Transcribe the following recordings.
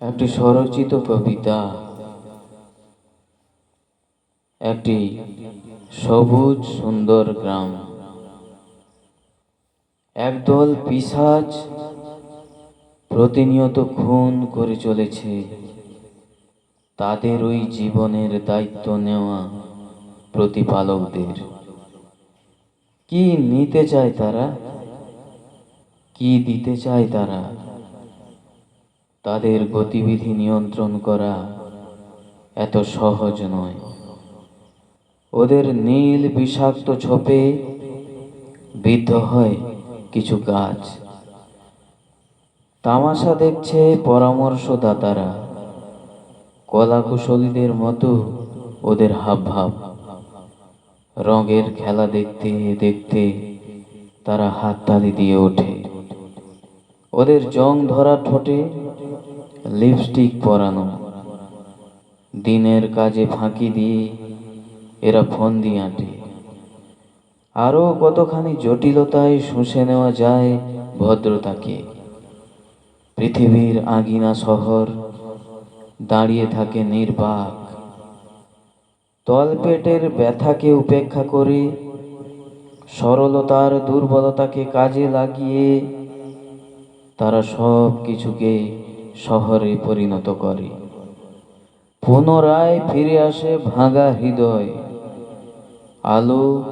একটি স্বরচিত কবিতা। একটি সবুজ সুন্দর গ্রাম। একদল পিশাচ প্রতিনিয়ত খুন করে চলেছে তাদের ওই জীবনের দায়িত্ব নেওয়া প্রতিপালকদের। কি নিতে চায় তারা, কি দিতে চায় তারা? তাদের গতিবিধি নিয়ন্ত্রণ করা এত সহজ নয়। ওদের নীল বিষাক্ত ছোপে বিদ্ধ হয় কিছু গাছ। তামাশা দেখছে পরামর্শদাতারা, কলাকুশলীদের মতো ওদের হাবভাব। রঙের খেলা দেখতে দেখতে তারা হাততালি দিয়ে ওঠে। ওদের জং ধরা ঠোঁটে লিপস্টিক পরানো। দিনের কাজে ফাঁকি দিয়ে এরা ফন্দি আঁটে। আরো কতখানি জটিলতায় শুষে নেওয়া যায় ভদ্রতাকে। পৃথিবীর আঙিনা শহর দাঁড়িয়ে থাকে নির্বাক। তলপেটের ব্যথাকে উপেক্ষা করে, সরলতার দুর্বলতাকে কাজে লাগিয়ে তারা সব কিছুকে শহরে পরিণত করে। পুনরায় ফিরে আসে ভাঙা হৃদয়। আলো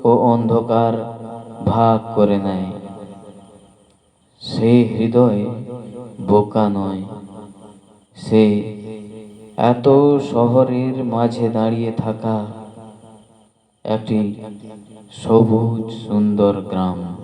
ও অন্ধকার ভাগ করে নেয়। সে হৃদয় বোকা নয়, সে এত শহরের মাঝে দাঁড়িয়ে থাকা একটি সবুজ সুন্দর গ্রাম।